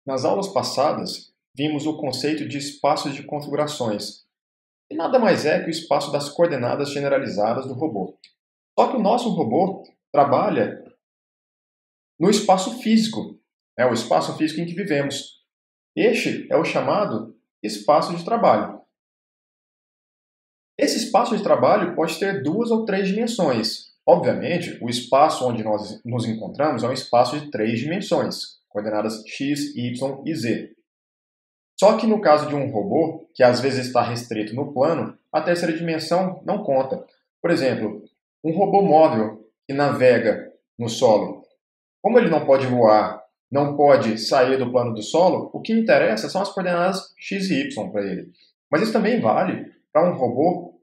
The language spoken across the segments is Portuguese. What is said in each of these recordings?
Nas aulas passadas, vimos o conceito de espaços de configurações, que nada mais é que o espaço das coordenadas generalizadas do robô. Só que o nosso robô trabalha no espaço físico, o espaço físico em que vivemos. Este é o chamado espaço de trabalho. Esse espaço de trabalho pode ter 2 ou 3 dimensões. Obviamente, o espaço onde nós nos encontramos é um espaço de 3 dimensões, coordenadas x, y e z. Só que no caso de um robô, que às vezes está restrito no plano, a terceira dimensão não conta. Por exemplo, um robô móvel que navega no solo. Como ele não pode voar, não pode sair do plano do solo, o que interessa são as coordenadas x e y para ele. Mas isso também vale para um robô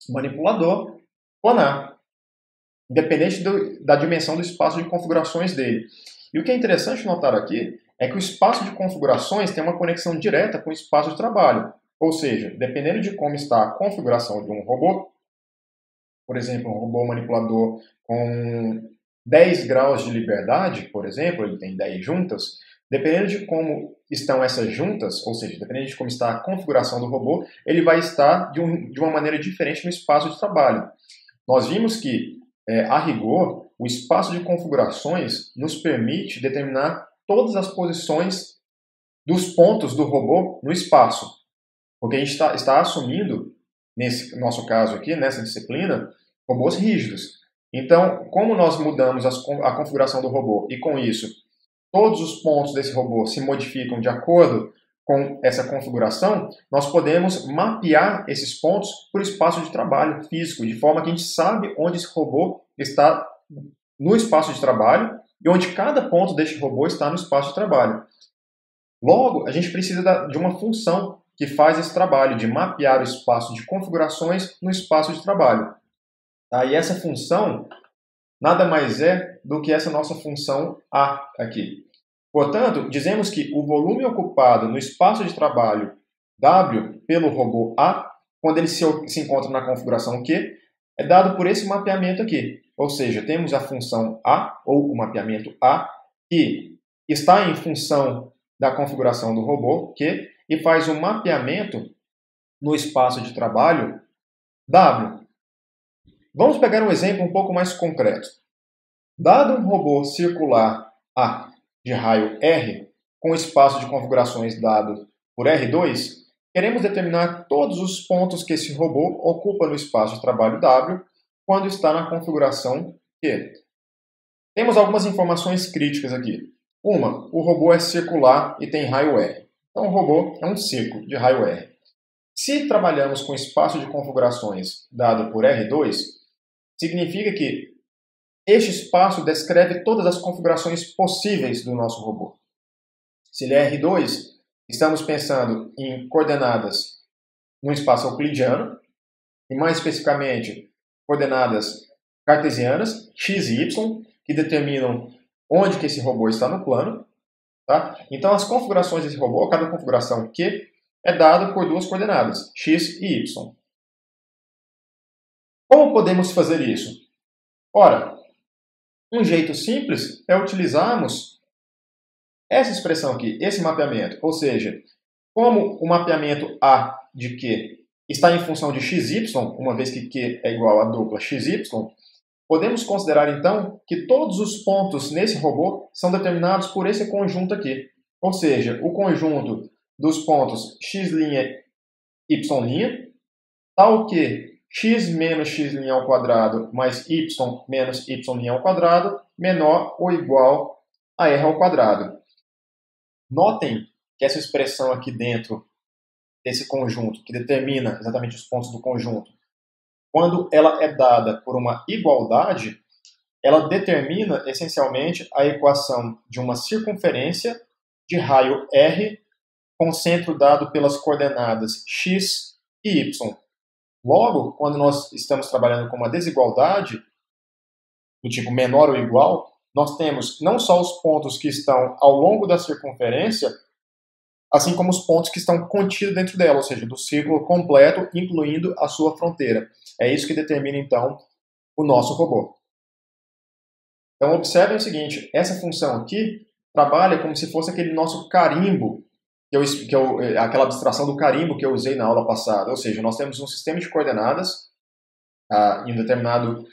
manipulador planar, independente da dimensão do espaço de configurações dele. E o que é interessante notar aqui é que o espaço de configurações tem uma conexão direta com o espaço de trabalho. Ou seja, dependendo de como está a configuração de um robô, por exemplo, um robô manipulador com 10 graus de liberdade, por exemplo, ele tem 10 juntas, dependendo de como estão essas juntas, ou seja, dependendo de como está a configuração do robô, ele vai estar de uma maneira diferente no espaço de trabalho. Nós vimos que, a rigor, o espaço de configurações nos permite determinar todas as posições dos pontos do robô no espaço. Porque a gente está assumindo, nesse nosso caso aqui, nessa disciplina, robôs rígidos. Então, como nós mudamos a configuração do robô e, com isso, todos os pontos desse robô se modificam de acordo com essa configuração, nós podemos mapear esses pontos por espaço de trabalho físico, de forma que a gente sabe onde esse robô está no espaço de trabalho e onde cada ponto deste robô está no espaço de trabalho. Logo, a gente precisa de uma função que faz esse trabalho de mapear o espaço de configurações no espaço de trabalho. E essa função nada mais é do que essa nossa função A aqui. Portanto, dizemos que o volume ocupado no espaço de trabalho W pelo robô A, quando ele se encontra na configuração Q, é dado por esse mapeamento aqui. Ou seja, temos a função A, ou o mapeamento A, que está em função da configuração do robô Q e faz um mapeamento no espaço de trabalho W. Vamos pegar um exemplo um pouco mais concreto. Dado um robô circular A de raio R, com espaço de configurações dado por R2, queremos determinar todos os pontos que esse robô ocupa no espaço de trabalho W quando está na configuração Q. Temos algumas informações críticas aqui. Uma, o robô é circular e tem raio R. Então o robô é um círculo de raio R. Se trabalhamos com espaço de configurações dado por R2, significa que este espaço descreve todas as configurações possíveis do nosso robô. Se ele é R2, estamos pensando em coordenadas no espaço euclidiano, e mais especificamente, coordenadas cartesianas, x e y, que determinam onde que esse robô está no plano. Tá? Então, as configurações desse robô, cada configuração Q, é dada por 2 coordenadas, x e y. Como podemos fazer isso? Ora, um jeito simples é utilizarmos essa expressão aqui, esse mapeamento. Ou seja, como o mapeamento A de Q está em função de xy, uma vez que Q é igual a dupla xy, podemos considerar então que todos os pontos nesse robô são determinados por esse conjunto aqui. Ou seja, o conjunto dos pontos x', y', tal que x menos x' ao quadrado mais y menos y' ao quadrado menor ou igual a r ao quadrado. Notem que essa expressão aqui dentro desse conjunto, que determina exatamente os pontos do conjunto, quando ela é dada por uma igualdade, ela determina essencialmente a equação de uma circunferência de raio R com centro dado pelas coordenadas x e y. Logo, quando nós estamos trabalhando com uma desigualdade do tipo menor ou igual, nós temos não só os pontos que estão ao longo da circunferência, assim como os pontos que estão contidos dentro dela, ou seja, do círculo completo, incluindo a sua fronteira. É isso que determina, então, o nosso robô. Então, observem o seguinte, essa função aqui trabalha como se fosse aquele nosso carimbo, aquela abstração do carimbo que eu usei na aula passada. Ou seja, nós temos um sistema de coordenadas em um determinado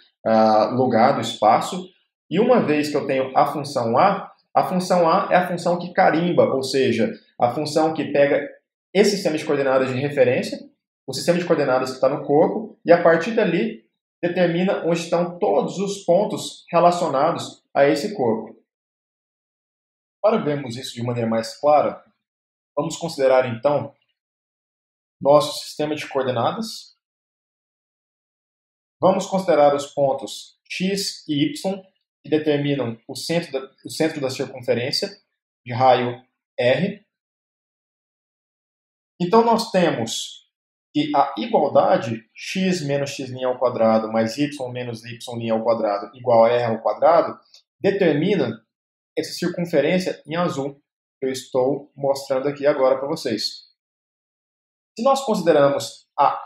lugar do espaço, e uma vez que eu tenho a função A é a função que carimba, ou seja, a função que pega esse sistema de coordenadas de referência, o sistema de coordenadas que está no corpo, e a partir dali determina onde estão todos os pontos relacionados a esse corpo. Para vermos isso de maneira mais clara, vamos considerar então nosso sistema de coordenadas. Vamos considerar os pontos x e y, que determinam o centro da circunferência de raio R. Então, nós temos que a igualdade x menos x' mais y menos y' igual a R² determina essa circunferência em azul, que eu estou mostrando aqui agora para vocês. Se nós consideramos a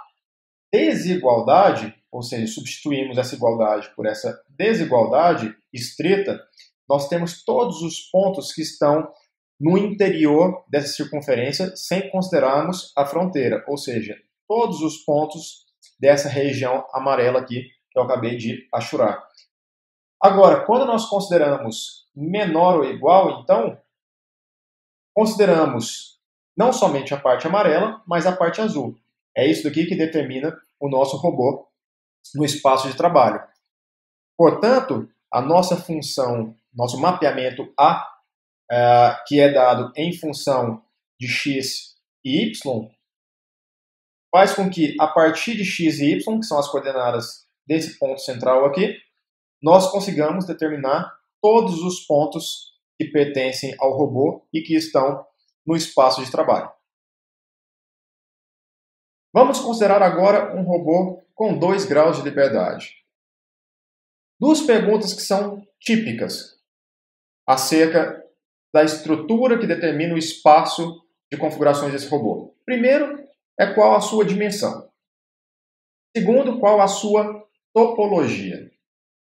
desigualdade, ou seja, substituímos essa igualdade por essa desigualdade estrita, nós temos todos os pontos que estão no interior dessa circunferência, sem considerarmos a fronteira, ou seja, todos os pontos dessa região amarela aqui que eu acabei de achurar. Agora, quando nós consideramos menor ou igual, então, consideramos não somente a parte amarela, mas a parte azul. É isso daqui que determina o nosso robô no espaço de trabalho. Portanto, a nossa função, nosso mapeamento A, que é dado em função de x e y, faz com que, a partir de x e y, que são as coordenadas desse ponto central aqui, nós consigamos determinar todos os pontos que pertencem ao robô e que estão no espaço de trabalho. Vamos considerar agora um robô com 2 graus de liberdade. Duas perguntas que são típicas acerca da estrutura que determina o espaço de configurações desse robô. Primeiro, é qual a sua dimensão. Segundo, qual a sua topologia.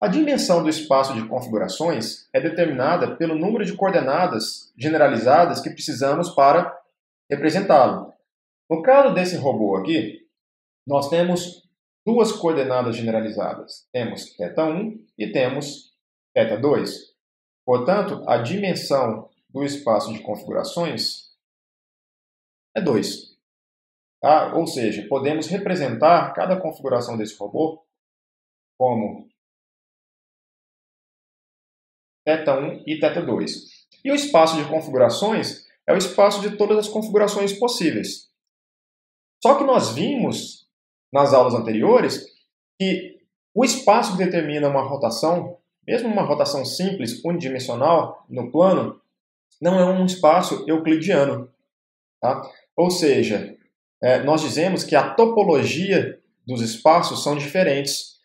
A dimensão do espaço de configurações é determinada pelo número de coordenadas generalizadas que precisamos para representá-lo. No caso desse robô aqui, nós temos duas coordenadas generalizadas. Temos θ1 e temos θ2. Portanto, a dimensão do espaço de configurações é 2. Tá? Ou seja, podemos representar cada configuração desse robô como θ1 e θ2. E o espaço de configurações é o espaço de todas as configurações possíveis. Só que nós vimos nas aulas anteriores que o espaço que determina uma rotação, mesmo uma rotação simples, unidimensional, no plano, não é um espaço euclidiano. Tá? Ou seja, nós dizemos que a topologia dos espaços são diferentes.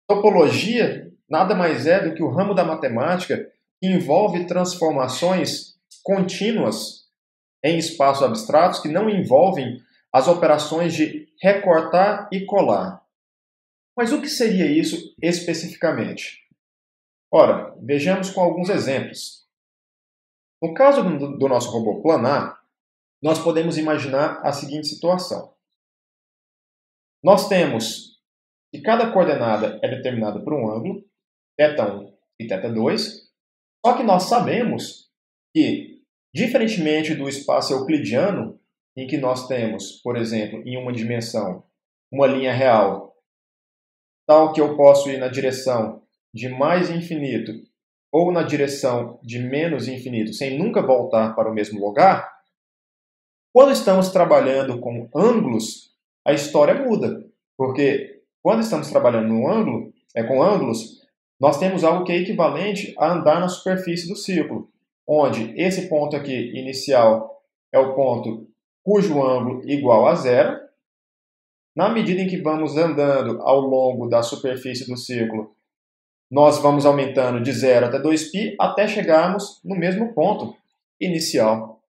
Topologia nada mais é do que o ramo da matemática que envolve transformações contínuas em espaços abstratos que não envolvem as operações de recortar e colar. Mas o que seria isso especificamente? Ora, vejamos com alguns exemplos. No caso do nosso robô planar, nós podemos imaginar a seguinte situação. Nós temos que cada coordenada é determinada por um ângulo, θ1 e θ2, só que nós sabemos que, diferentemente do espaço euclidiano, em que nós temos, por exemplo, em uma dimensão, uma linha real, tal que eu posso ir na direção de mais infinito ou na direção de menos infinito, sem nunca voltar para o mesmo lugar, quando estamos trabalhando com ângulos, a história muda. Porque quando estamos trabalhando com ângulos, nós temos algo que é equivalente a andar na superfície do círculo, onde esse ponto aqui inicial é o ponto cujo ângulo igual a 0. Na medida em que vamos andando ao longo da superfície do círculo, nós vamos aumentando de 0 até 2π até chegarmos no mesmo ponto inicial.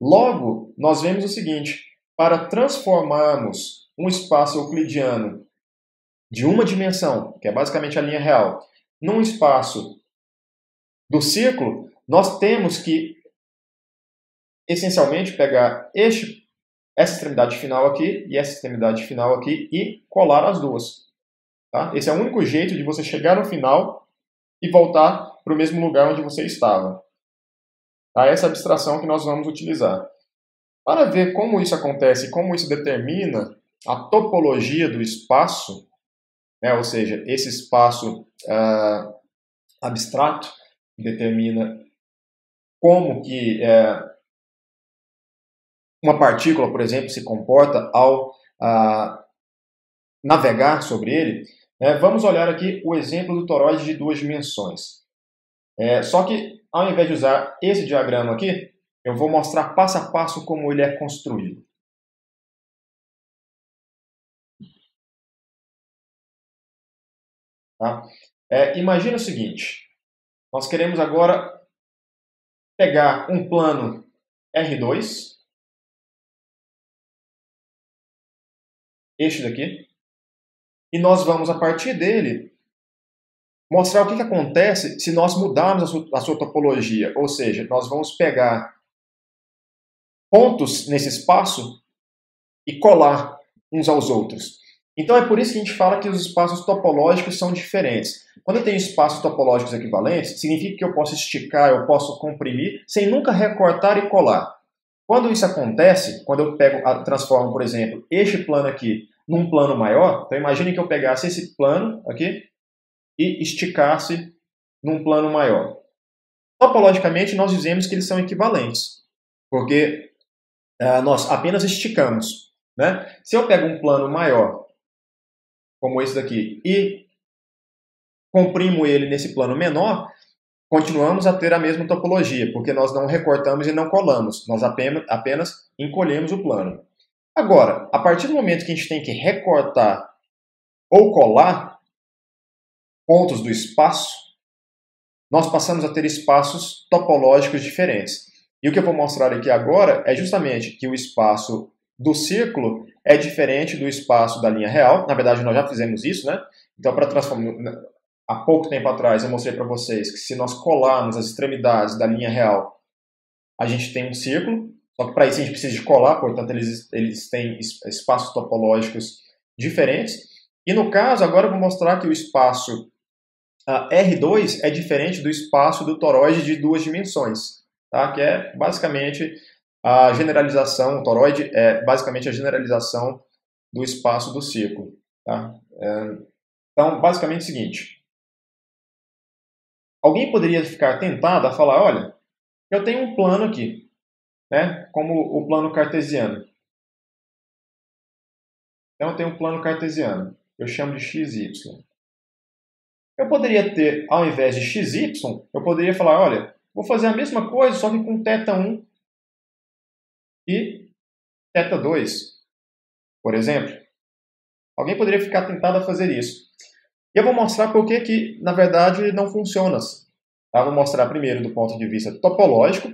Logo, nós vemos o seguinte: para transformarmos um espaço euclidiano de uma dimensão, que é basicamente a linha real, num espaço do círculo, nós temos que, essencialmente, pegar essa extremidade final aqui e essa extremidade final aqui e colar as duas. Tá? Esse é o único jeito de você chegar no final e voltar para o mesmo lugar onde você estava. Tá? Essa abstração que nós vamos utilizar. Para ver como isso acontece, como isso determina a topologia do espaço, né? Ou seja, esse espaço abstrato determina como que uma partícula, por exemplo, se comporta ao navegar sobre ele. Vamos olhar aqui o exemplo do toroide de duas dimensões. Só que, ao invés de usar esse diagrama aqui, eu vou mostrar passo a passo como ele é construído. Tá? Imagina o seguinte, nós queremos agora pegar um plano R2, este daqui, e nós vamos, a partir dele, mostrar o que acontece se nós mudarmos a sua topologia. Ou seja, nós vamos pegar pontos nesse espaço e colar uns aos outros. Então é por isso que a gente fala que os espaços topológicos são diferentes. Quando eu tenho espaços topológicos equivalentes, significa que eu posso esticar, eu posso comprimir, sem nunca recortar e colar. Quando isso acontece, quando eu transformo, por exemplo, este plano aqui num plano maior, então imagine que eu pegasse esse plano aqui e esticasse num plano maior. Topologicamente, nós dizemos que eles são equivalentes, porque nós apenas esticamos. Né? Se eu pego um plano maior, como esse daqui, e comprimo ele nesse plano menor, continuamos a ter a mesma topologia, porque nós não recortamos e não colamos, nós apenas encolhemos o plano. Agora, a partir do momento que a gente tem que recortar ou colar pontos do espaço, nós passamos a ter espaços topológicos diferentes. E o que eu vou mostrar aqui agora é justamente que o espaço do círculo é diferente do espaço da linha real. Na verdade, nós já fizemos isso, né? Então, para transformar, há pouco tempo atrás, eu mostrei para vocês que se nós colarmos as extremidades da linha real, a gente tem um círculo. Só que para isso a gente precisa de colar, portanto, eles têm espaços topológicos diferentes. E no caso, agora eu vou mostrar que o espaço R2 é diferente do espaço do toroide de duas dimensões, tá? Que é basicamente a generalização, o toroide é basicamente a generalização do espaço do círculo. Tá? Então, basicamente é o seguinte, alguém poderia ficar tentado a falar, olha, eu tenho um plano aqui, né? Como o plano cartesiano. Então, eu tenho um plano cartesiano, eu chamo de XY. Eu poderia ter, ao invés de XY, eu poderia falar, olha, vou fazer a mesma coisa, só que com θ1 e θ2, por exemplo. Alguém poderia ficar tentado a fazer isso. E eu vou mostrar por que, na verdade, não funciona. Tá? Vou mostrar primeiro do ponto de vista topológico,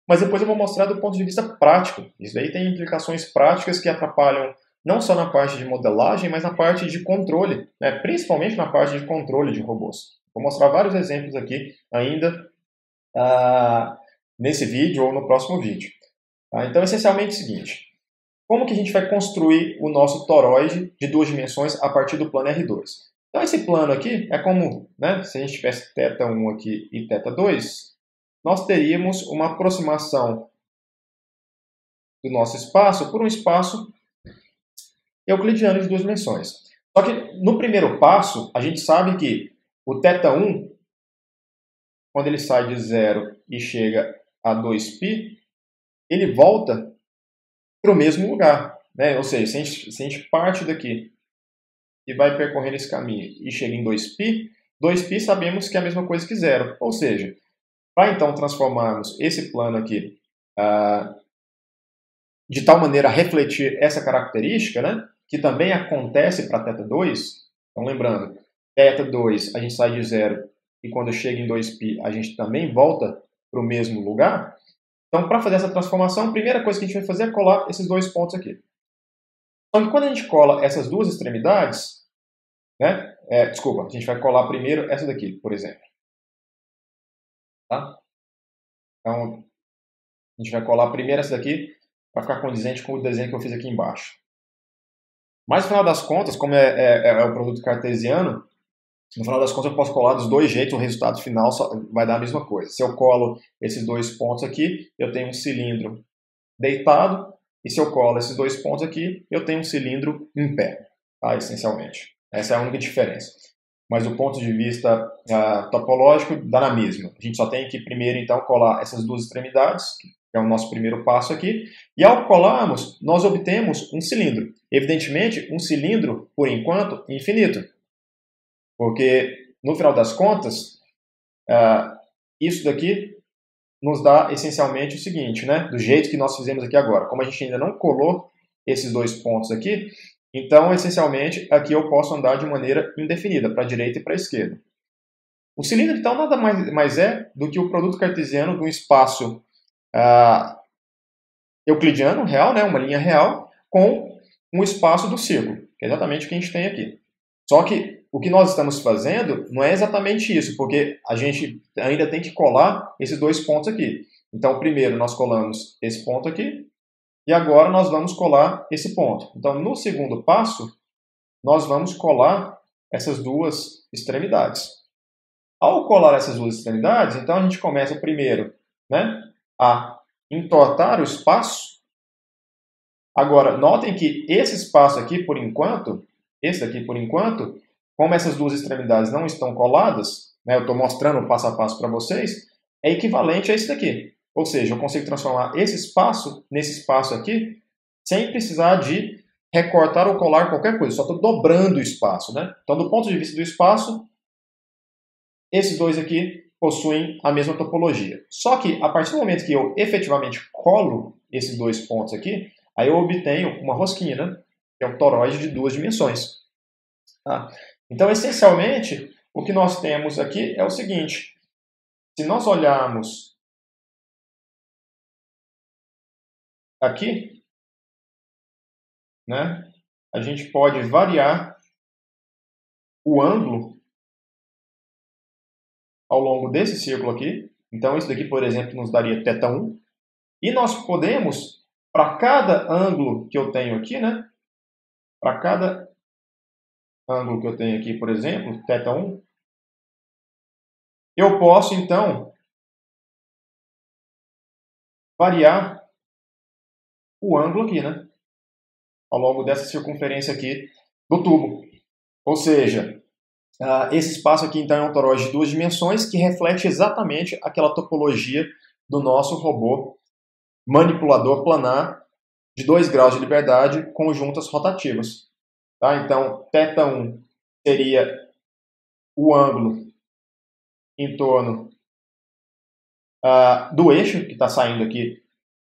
mas depois eu vou mostrar do ponto de vista prático. Isso daí tem implicações práticas que atrapalham não só na parte de modelagem, mas na parte de controle, né? Principalmente na parte de controle de robôs. Vou mostrar vários exemplos aqui ainda nesse vídeo ou no próximo vídeo. Tá? Então, essencialmente é o seguinte, como que a gente vai construir o nosso toroide de duas dimensões a partir do plano R2? Então, esse plano aqui é como, né, se a gente tivesse θ1 aqui e θ2, nós teríamos uma aproximação do nosso espaço por um espaço euclidiano de duas dimensões. Só que no primeiro passo, a gente sabe que o θ1, quando ele sai de 0 e chega a 2π, ele volta para o mesmo lugar. Né? Ou seja, se a gente parte daqui e vai percorrendo esse caminho e chega em 2π, 2π sabemos que é a mesma coisa que 0. Ou seja, para então transformarmos esse plano aqui de tal maneira a refletir essa característica, né, que também acontece para θ2, então lembrando, θ2 a gente sai de 0 e quando chega em 2π a gente também volta para o mesmo lugar. Então, para fazer essa transformação, a primeira coisa que a gente vai fazer é colar esses dois pontos aqui. Só que quando a gente cola essas duas extremidades, né, a gente vai colar primeiro essa daqui, por exemplo. Tá? Então, a gente vai colar primeiro essa daqui para ficar condizente com o desenho que eu fiz aqui embaixo. Mas, no final das contas, como é o produto cartesiano, no final das contas eu posso colar dos dois jeitos, o resultado final vai dar a mesma coisa. Se eu colo esses dois pontos aqui, eu tenho um cilindro deitado, e se eu colo esses dois pontos aqui, eu tenho um cilindro em pé, tá? Essencialmente. Essa é a única diferença. Mas do ponto de vista topológico, dá na mesma. A gente só tem que primeiro, então, colar essas duas extremidades, que é o nosso primeiro passo aqui, e ao colarmos, nós obtemos um cilindro. Evidentemente, um cilindro, por enquanto, infinito. Porque, no final das contas, isso daqui nos dá essencialmente o seguinte, né? Do jeito que nós fizemos aqui agora. Como a gente ainda não colou esses dois pontos aqui, então, essencialmente, aqui eu posso andar de maneira indefinida, para a direita e para a esquerda. O cilindro, então, nada mais é do que o produto cartesiano de um espaço euclidiano, real, né? Uma linha real, com um espaço do círculo, que é exatamente o que a gente tem aqui. Só que o que nós estamos fazendo não é exatamente isso, porque a gente ainda tem que colar esses dois pontos aqui. Então, primeiro nós colamos esse ponto aqui, e agora nós vamos colar esse ponto. Então, no segundo passo, nós vamos colar essas duas extremidades. Ao colar essas duas extremidades, então a gente começa primeiro, né, a entortar o espaço. Agora, notem que esse espaço aqui, por enquanto, esse aqui por enquanto, como essas duas extremidades não estão coladas, né, eu estou mostrando o passo a passo para vocês, é equivalente a esse daqui. Ou seja, eu consigo transformar esse espaço nesse espaço aqui, sem precisar de recortar ou colar qualquer coisa, só estou dobrando o espaço, né? Então, do ponto de vista do espaço, esses dois aqui possuem a mesma topologia. Só que, a partir do momento que eu efetivamente colo esses dois pontos aqui, aí eu obtenho uma rosquinha, né? Que é um toroide de duas dimensões. Tá? Então, essencialmente, o que nós temos aqui é o seguinte. Se nós olharmos aqui, né, a gente pode variar o ângulo ao longo desse círculo aqui. Então, isso daqui, por exemplo, nos daria θ1. E nós podemos, para cada ângulo que eu tenho aqui, né, para cada ângulo que eu tenho aqui, por exemplo, θ1, eu posso, então, variar o ângulo aqui, né, ao longo dessa circunferência aqui do tubo. Ou seja, esse espaço aqui, então, é um toroide de duas dimensões que reflete exatamente aquela topologia do nosso robô manipulador planar de 2 graus de liberdade com juntas rotativas. Tá? Então, θ1 seria o ângulo em torno do eixo, que está saindo aqui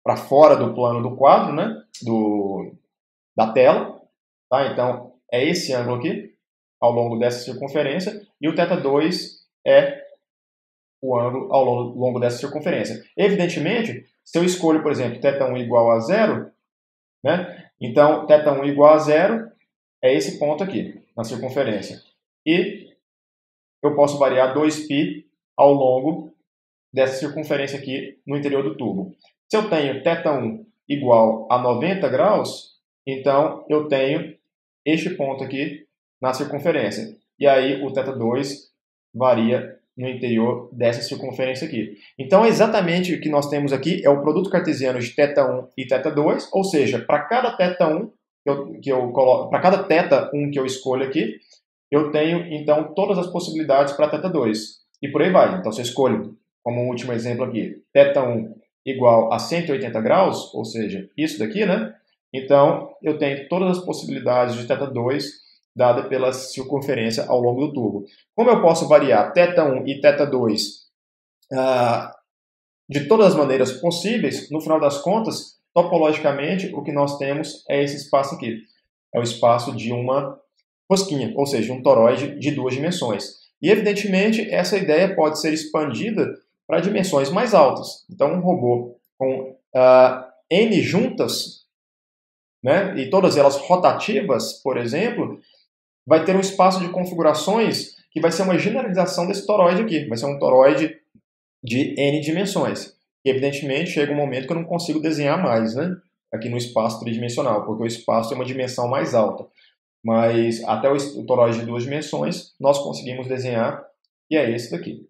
para fora do plano do quadro, né? Da tela. Tá? Então, é esse ângulo aqui, ao longo dessa circunferência, e o θ2 é o ângulo ao longo dessa circunferência. Evidentemente, se eu escolho, por exemplo, θ1 igual a 0, né? Então, θ1 igual a 0 é esse ponto aqui, na circunferência. E eu posso variar 2π ao longo dessa circunferência aqui no interior do tubo. Se eu tenho θ1 igual a 90 graus, então eu tenho este ponto aqui na circunferência. E aí o θ2 varia no interior dessa circunferência aqui. Então, exatamente o que nós temos aqui é o produto cartesiano de θ1 e θ2, ou seja, para cada θ1 para cada θ1 que eu escolho aqui, eu tenho, então, todas as possibilidades para θ2. E por aí vai. Então, se eu escolho, como um último exemplo aqui, θ1 igual a 180 graus, ou seja, isso daqui, né? Então, eu tenho todas as possibilidades de θ2 dada pela circunferência ao longo do tubo. Como eu posso variar θ1 e θ2 de todas as maneiras possíveis, no final das contas, topologicamente, o que nós temos é esse espaço aqui. É o espaço de uma rosquinha, ou seja, um toroide de duas dimensões. E, evidentemente, essa ideia pode ser expandida para dimensões mais altas. Então, um robô com N juntas, né, e todas elas rotativas, por exemplo, vai ter um espaço de configurações que vai ser uma generalização desse toroide aqui. Vai ser um toroide de N dimensões. E, evidentemente, chega um momento que eu não consigo desenhar mais, né? Aqui no espaço tridimensional, porque o espaço é uma dimensão mais alta. Mas até o toroide de 2 dimensões, nós conseguimos desenhar, e é esse daqui.